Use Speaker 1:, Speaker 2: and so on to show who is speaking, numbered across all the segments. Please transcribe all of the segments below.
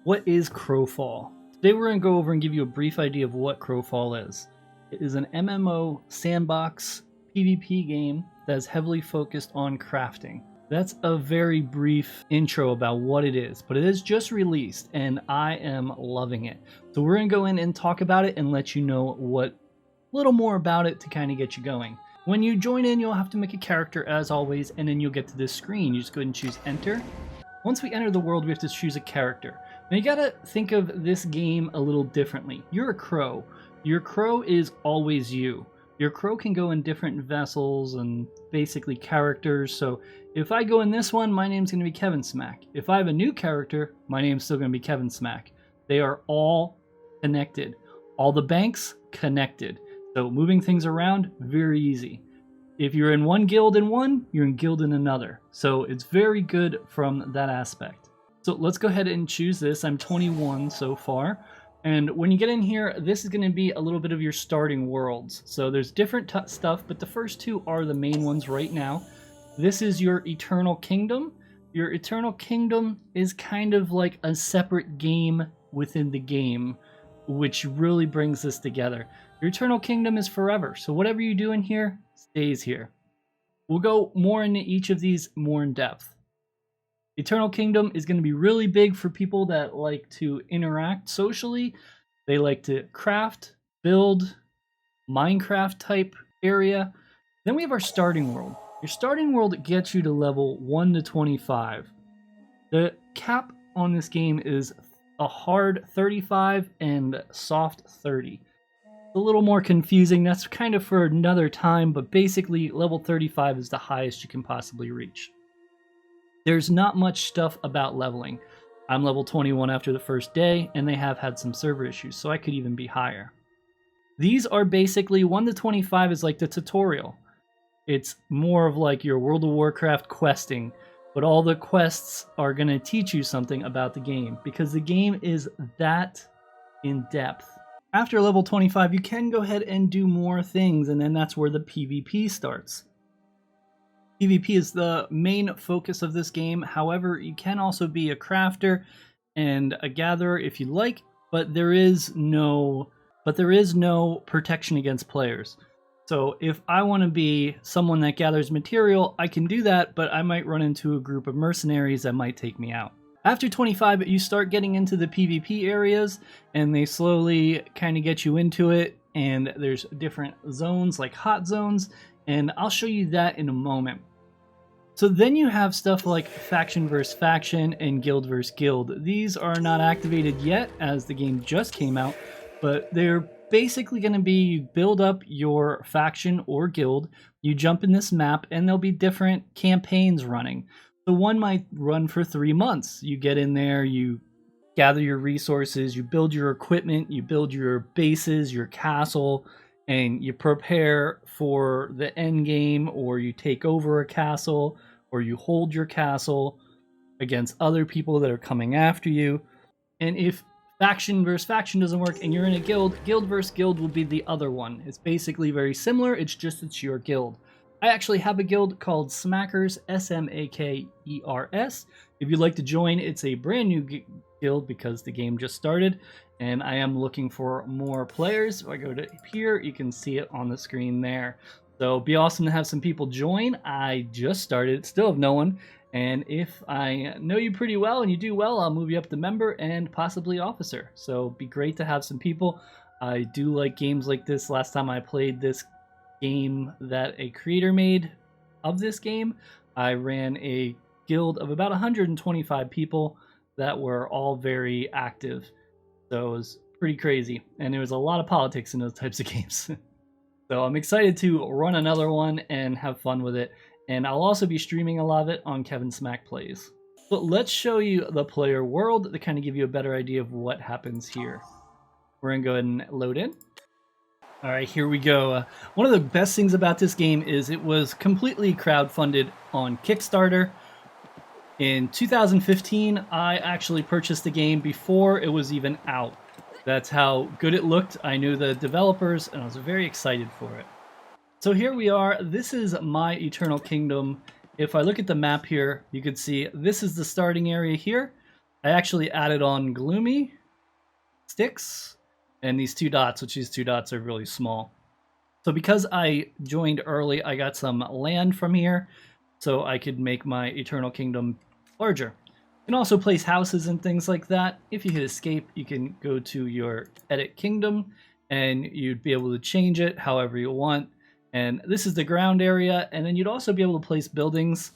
Speaker 1: What is Crowfall? Today we're going to go over and give you a brief idea of what Crowfall is. It is an MMO sandbox PvP game that is heavily focused on crafting. That's a very brief intro about what it is, but it is just released and I am loving it. So we're going to go in and talk about it and let you know what little more about it to kind of get you going. When you join in, you'll have to make a character as always, and then you'll get to this screen. You just go ahead and choose enter. Once we enter the world, we have to choose a character. Now you gotta think of this game a little differently. You're a crow. Your crow is always you. Your crow can go in different vessels and basically characters. So if I go in this one, my name's gonna be Kevinsmak. If I have a new character, my name's still gonna be Kevinsmak. They are all connected. All the banks connected. So moving things around, very easy. If you're in one guild in one, you're in guild in another. So it's very good from that aspect. So let's go ahead and choose this. I'm 21 so far. And when you get in here, this is going to be a little bit of your starting worlds. So there's different stuff, but the first two are the main ones right now. This is your Eternal Kingdom. Your Eternal Kingdom is kind of like a separate game within the game, which really brings this together. Your Eternal Kingdom is forever, so whatever you do in here stays here. We'll go more into each of these more in depth. Eternal Kingdom is going to be really big for people that like to interact socially. They like to craft, build, Minecraft type area. Then we have our starting world. Your starting world gets you to level 1 to 25. The cap on this game is a hard 35 and soft 30. A little more confusing. That's kind of for another time, but basically level 35 is the highest you can possibly reach. There's not much stuff about leveling. I'm level 21 after the first day, and they have had some server issues, so I could even be higher. These are basically 1 to 25 is like the tutorial. It's more of like your World of Warcraft questing, but all the quests are going to teach you something about the game, because the game is that in depth. After level 25, you can go ahead and do more things, and then that's where the PvP starts. PvP is the main focus of this game. However, you can also be a crafter and a gatherer if you like, but there is no protection against players. So if I want to be someone that gathers material, I can do that, but I might run into a group of mercenaries that might take me out. After 25, you start getting into the PvP areas, and they slowly kind of get you into it, and there's different zones like hot zones, and I'll show you that in a moment. So then you have stuff like faction versus faction and guild versus guild. These are not activated yet as the game just came out, but they're basically going to be you build up your faction or guild, you jump in this map, and there'll be different campaigns running. So one might run for 3 months. You get in there, you gather your resources, you build your equipment, you build your bases, your castle, and you prepare for the end game, or you take over a castle, or you hold your castle against other people that are coming after you. And if faction versus faction doesn't work and you're in a guild, guild versus guild will be the other one. It's basically very similar, it's your guild. I actually have a guild called Smackers, S-M-A-K-E-R-S. If you'd like to join, it's a brand new guild because the game just started, and I am looking for more players. If I go to here, you can see it on the screen there. So it'd be awesome to have some people join. I just started, still have no one, and if I know you pretty well and you do well, I'll move you up to member and possibly officer. So it'd be great to have some people. I do like games like this. Last time I played this game that a creator made of this game, I ran a guild of about 125 people that were all very active. So it was pretty crazy, and there was a lot of politics in those types of games. So I'm excited to run another one and have fun with it, and I'll also be streaming a lot of it on Kevinsmak Plays. But let's show you the player world to kind of give you a better idea of what happens here. We're gonna go ahead and load in. All right, here we go. One of the best things about this game is it was completely crowdfunded on Kickstarter. In 2015, I actually purchased the game before it was even out. That's how good it looked. I knew the developers, and I was very excited for it. So here we are. This is my Eternal Kingdom. If I look at the map here, you can see this is the starting area here. I actually added on gloomy sticks and these 2 dots, which these 2 dots are really small. So because I joined early, I got some land from here so I could make my Eternal Kingdom larger. You can also place houses and things like that. If you hit escape, you can go to your edit kingdom and you'd be able to change it however you want. And this is the ground area, and then you'd also be able to place buildings.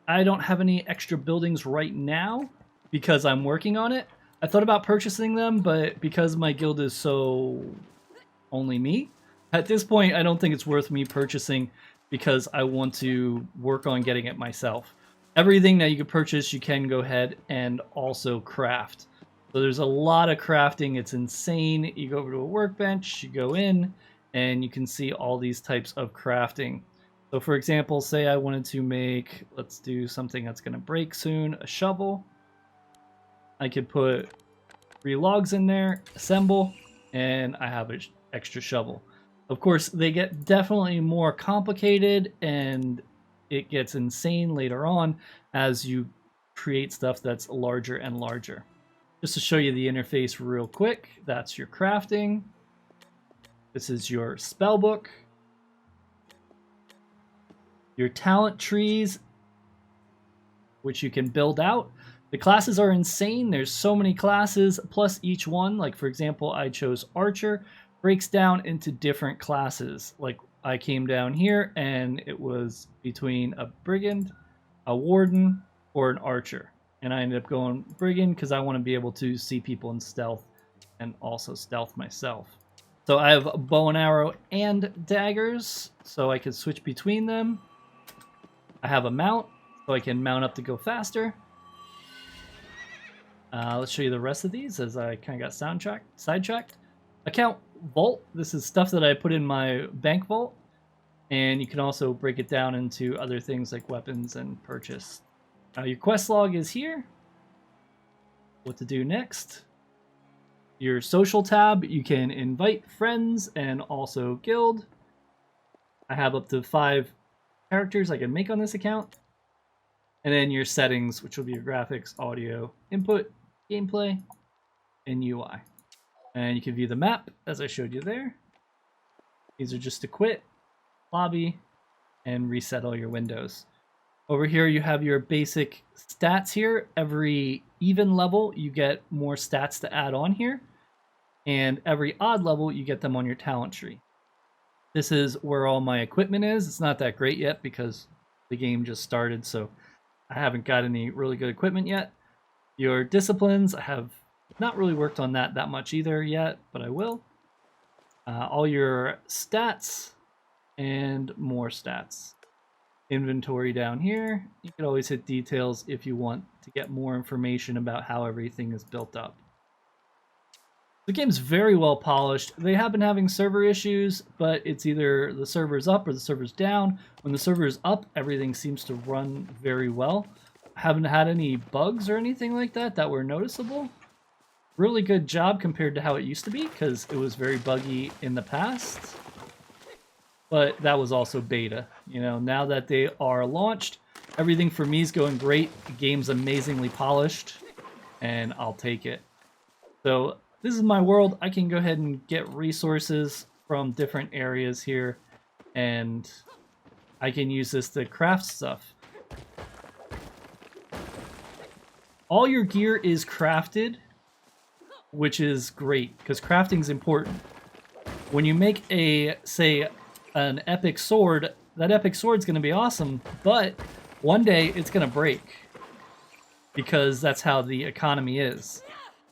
Speaker 1: I don't have any extra buildings right now because I'm working on it. I thought about purchasing them, but because my guild is so only me, at this point I don't think it's worth me purchasing because I want to work on getting it myself. Everything that you can purchase, you can go ahead and also craft. So there's a lot of crafting. It's insane. You go over to a workbench, you go in, and you can see all these types of crafting. So for example, say I wanted to make, let's do something that's going to break soon, a shovel. I could put 3 logs in there, assemble, and I have an extra shovel. Of course, they get definitely more complicated and it gets insane later on as you create stuff that's larger and larger. Just to show you the interface real quick, that's your crafting. This is your spell book. Your talent trees, which you can build out. The classes are insane. There's so many classes, plus each one, like for example, I chose Archer, breaks down into different classes. Like I came down here and it was between a Brigand, a Warden, or an Archer. And I ended up going Brigand because I want to be able to see people in stealth and also stealth myself. So I have bow and arrow and daggers, so I can switch between them. I have a mount, so I can mount up to go faster. Let's show you the rest of these as I kind of got sidetracked. Account vault. This is stuff that I put in my bank vault. And you can also break it down into other things like weapons and purchase. Your quest log is here. What to do next. Your social tab, you can invite friends and also guild. I have up to 5 characters I can make on this account. And then your settings, which will be your graphics, audio, input, gameplay, and UI. And you can view the map as I showed you there. These are just to quit, lobby, and reset all your windows. Over here you have your basic stats here. Every even level you get more stats to add on here. And every odd level you get them on your talent tree. This is where all my equipment is. It's not that great yet because the game just started, so I haven't got any really good equipment yet. Your disciplines, I have not really worked on that much either yet, but I will. All your stats and more stats. Inventory down here. You can always hit details if you want to get more information about how everything is built up. The game's very well polished. They have been having server issues, but it's either the server's up or the server's down. When the server is up, everything seems to run very well. Haven't had any bugs or anything like that were noticeable. Really good job compared to how it used to be, because it was very buggy in the past. But that was also beta. You know, now that they are launched, everything for me is going great. The game's amazingly polished, and I'll take it. So this is my world. I can go ahead and get resources from different areas here, and I can use this to craft stuff. All your gear is crafted, which is great, because crafting is important. When you make say, an epic sword, that epic sword's going to be awesome, but one day it's going to break, because that's how the economy is.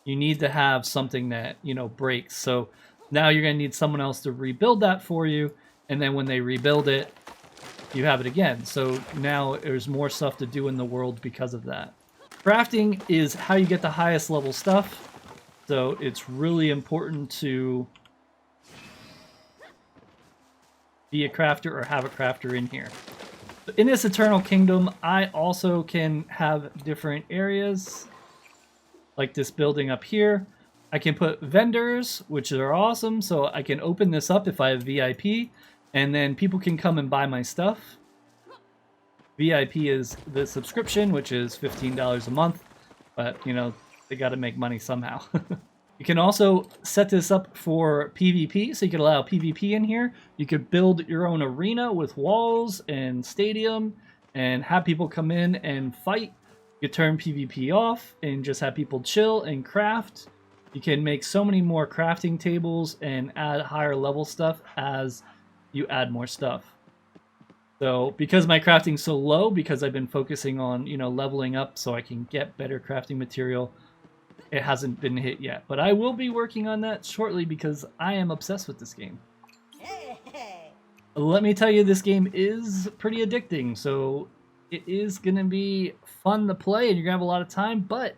Speaker 1: You need to have something that, you know, breaks. So now you're going to need someone else to rebuild that for you, and then when they rebuild it, you have it again. So now there's more stuff to do in the world because of that. Crafting is how you get the highest level stuff, so it's really important to be a crafter or have a crafter in here. In this Eternal Kingdom, I also can have different areas, like this building up here. I can put vendors, which are awesome, so I can open this up if I have VIP, and then people can come and buy my stuff. VIP is the subscription, which is $15 a month, but you know, They got to make money somehow. You can also set this up for PvP, so you can allow PvP in here. You could build your own arena with walls and stadium and have people come in and fight. You could turn PvP off and just have people chill and craft. You can make so many more crafting tables and add higher level stuff as you add more stuff. So because my crafting's so low, because I've been focusing on, leveling up so I can get better crafting material, it hasn't been hit yet, but I will be working on that shortly because I am obsessed with this game. Let me tell you, this game is pretty addicting, so it is going to be fun to play and you're going to have a lot of time, but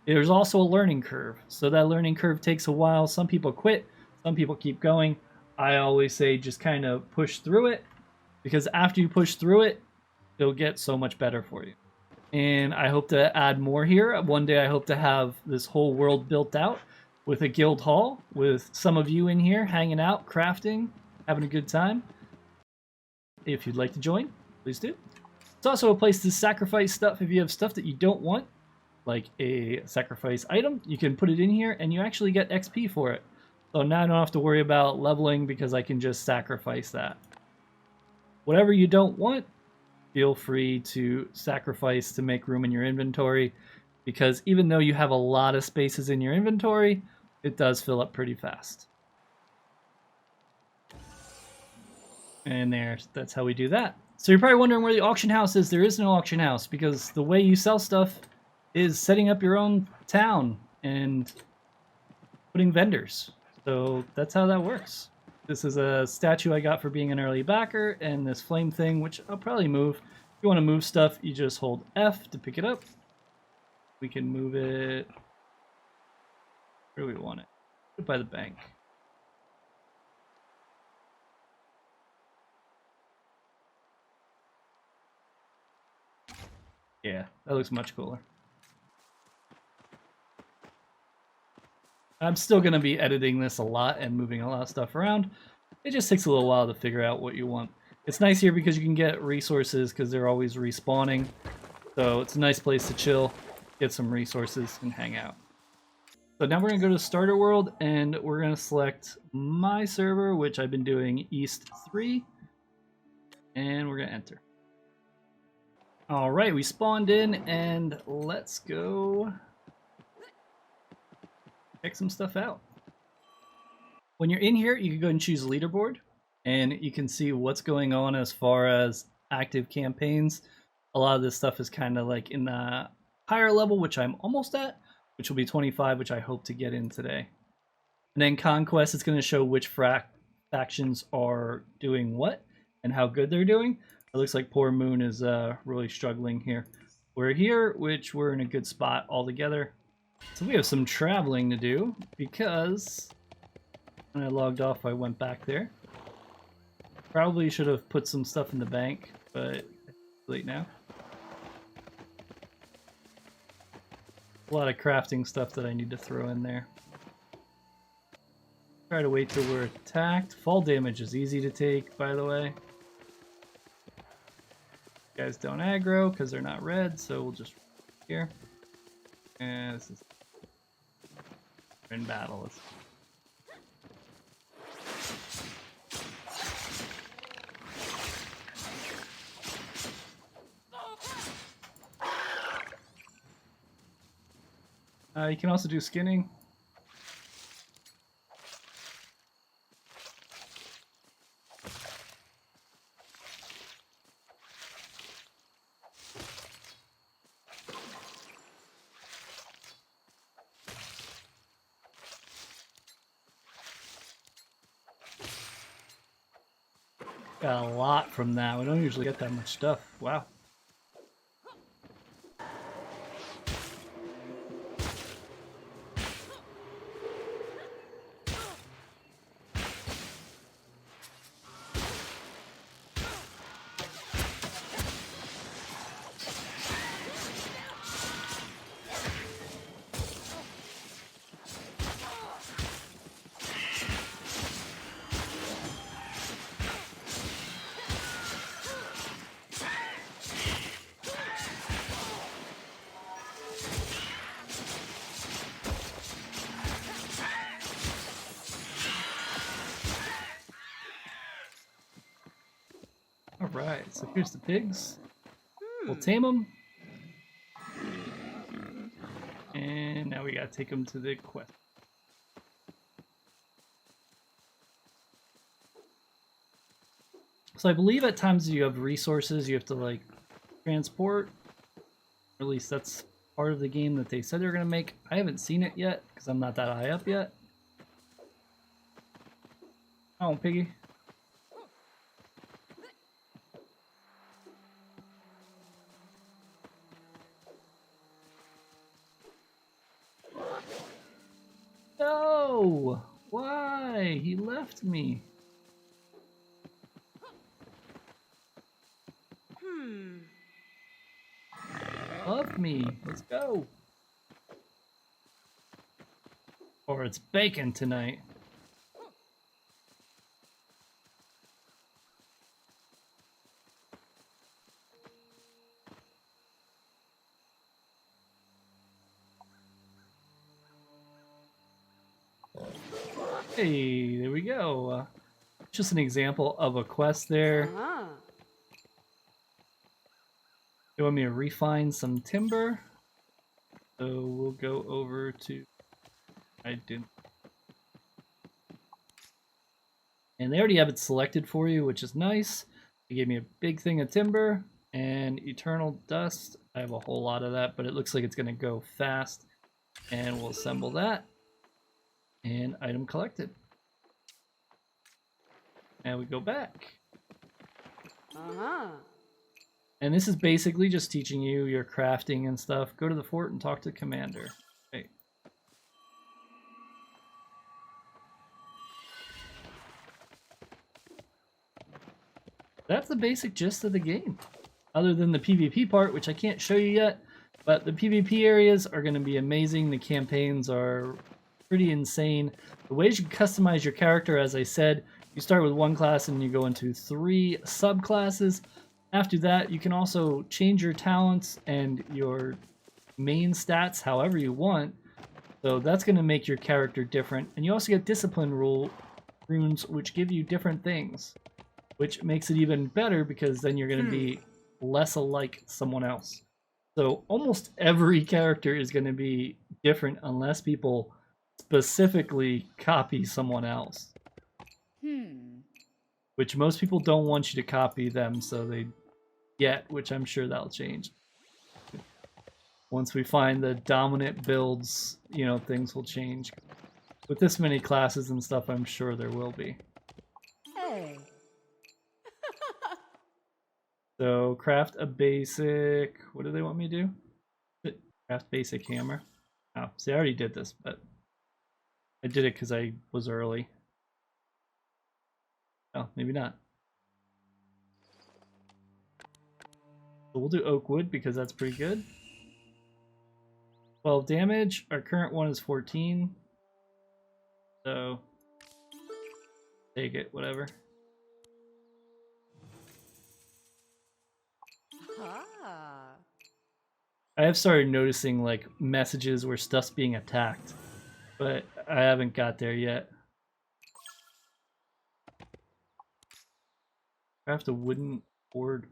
Speaker 1: there's also a learning curve. So that learning curve takes a while. Some people quit, some people keep going. I always say just kind of push through it, because after you push through it, it'll get so much better for you. And I hope to add more here. One day I hope to have this whole world built out with a guild hall, with some of you in here hanging out, crafting, having a good time. If you'd like to join, please do. It's also a place to sacrifice stuff. If you have stuff that you don't want, like a sacrifice item, you can put it in here and you actually get XP for it. So now I don't have to worry about leveling because I can just sacrifice that. Whatever you don't want, feel free to sacrifice to make room in your inventory, because even though you have a lot of spaces in your inventory, it does fill up pretty fast. And that's how we do that. So you're probably wondering where the auction house is. There is no auction house, because the way you sell stuff is setting up your own town and putting vendors. So that's how that works. This is a statue I got for being an early backer, and this flame thing, which I'll probably move. If you want to move stuff, you just hold F to pick it up. We can move it. Where do we want it? Put it by the bank. Yeah, that looks much cooler. I'm still going to be editing this a lot and moving a lot of stuff around. It just takes a little while to figure out what you want. It's nice here because you can get resources because they're always respawning. So it's a nice place to chill, get some resources, and hang out. So now we're going to go to Starter World, and we're going to select my server, which I've been doing East 3. And we're going to enter. Alright, we spawned in, and let's go check some stuff out. When you're in here, you can go and choose Leaderboard, and you can see what's going on as far as active campaigns. A lot of this stuff is kind of like in the higher level, which I'm almost at, which will be 25, which I hope to get in today. And then Conquest is going to show which factions are doing what and how good they're doing. It looks like Poor Moon is really struggling here. We're here, which we're in a good spot altogether. So we have some traveling to do, because when I logged off, I went back there. Probably should have put some stuff in the bank, but it's late now. A lot of crafting stuff that I need to throw in there. Try to wait till we're attacked. Fall damage is easy to take, by the way. Guys don't aggro because they're not red, so we'll just here. And this is in battle. You can also do skinning. Got a lot from that. We don't usually get that much stuff. Wow. Alright, so here's the pigs. We'll tame them. And now we gotta take them to the quest. So I believe at times you have resources you have to like transport. Or at least that's part of the game that they said they're gonna make. I haven't seen it yet because I'm not that high up yet. Oh, piggy. No! Why? He left me. Love me. Let's go. Or it's bacon tonight. Hey, there we go. Just an example of a quest there. They want me to refine some timber. So we'll go over to... I didn't. And they already have it selected for you, which is nice. They gave me a big thing of timber and eternal dust. I have a whole lot of that, but it looks like it's going to go fast. And we'll assemble that. And item collected. And we go back. And this is basically just teaching you your crafting and stuff. Go to the fort and talk to the commander. Okay. That's the basic gist of the game. Other than the PvP part, which I can't show you yet. But the PvP areas are going to be amazing. The campaigns are pretty insane. The ways you can customize your character, as I said, you start with one class and you go into 3 subclasses. After that, you can also change your talents and your main stats however you want. So that's going to make your character different. And you also get discipline runes, which give you different things, which makes it even better because then you're going to be less alike someone else. So almost every character is going to be different unless people specifically copy someone else. Which most people don't want you to copy them, so they get, which I'm sure that'll change. Once we find the dominant builds, you know, things will change. With this many classes and stuff, I'm sure there will be.
Speaker 2: Hey.
Speaker 1: So, craft a basic... What do they want me to do? Craft basic hammer. Oh, see, I already did this, but I did it because I was early. Oh, maybe not. So we'll do oak wood because that's pretty good. 12 damage. Our current one is 14. So take it, whatever. I have started noticing like messages where stuff's being attacked, but I haven't got there yet. Craft a wooden board.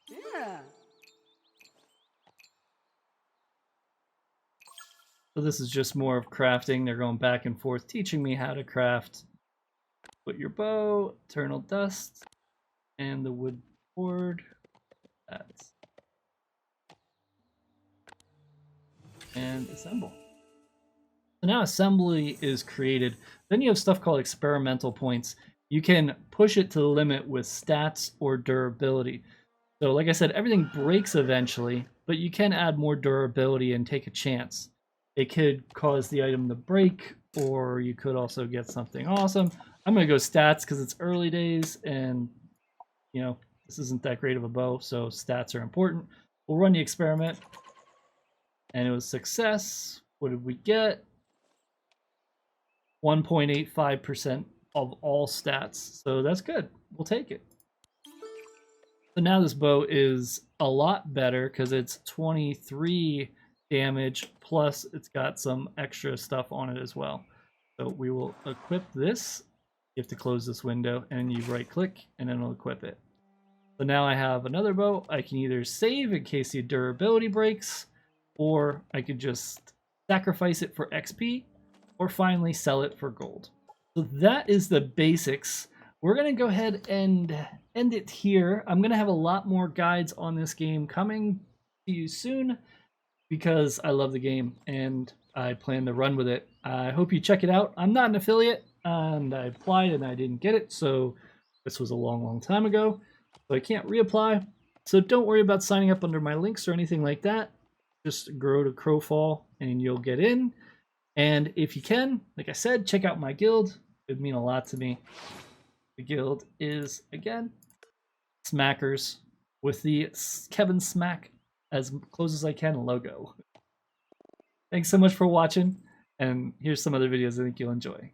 Speaker 2: Yeah.
Speaker 1: So this is just more of crafting. They're going back and forth teaching me how to craft. Put your bow, eternal dust, and the wood board. That's... And assemble. So now assembly is created. Then you have stuff called experimental points. You can push it to the limit with stats or durability. So like I said, everything breaks eventually, but you can add more durability and take a chance. It could cause the item to break, or you could also get something awesome. I'm going to go stats because it's early days and, you know, this isn't that great of a bow, so stats are important. We'll run the experiment. And it was success. What did we get? 1.85% of all stats. So that's good. We'll take it. So now this bow is a lot better because it's 23 damage, plus it's got some extra stuff on it as well. So we will equip this. You have to close this window and you right click and then it'll equip it. So now I have another bow. I can either save in case the durability breaks, or I could just sacrifice it for XP, or finally sell it for gold. So that is the basics. We're going to go ahead and end it here. I'm going to have a lot more guides on this game coming to you soon because I love the game and I plan to run with it. I hope you check it out. I'm not an affiliate and I applied and I didn't get it, so this was a long time ago, so I can't reapply. So don't worry about signing up under my links or anything like that. Just go to Crowfall and you'll get in. And if you can, like I said, check out my guild. It would mean a lot to me. The guild is, again, Smackers with the Kevinsmak as close as I can logo. Thanks so much for watching, and here's some other videos I think you'll enjoy.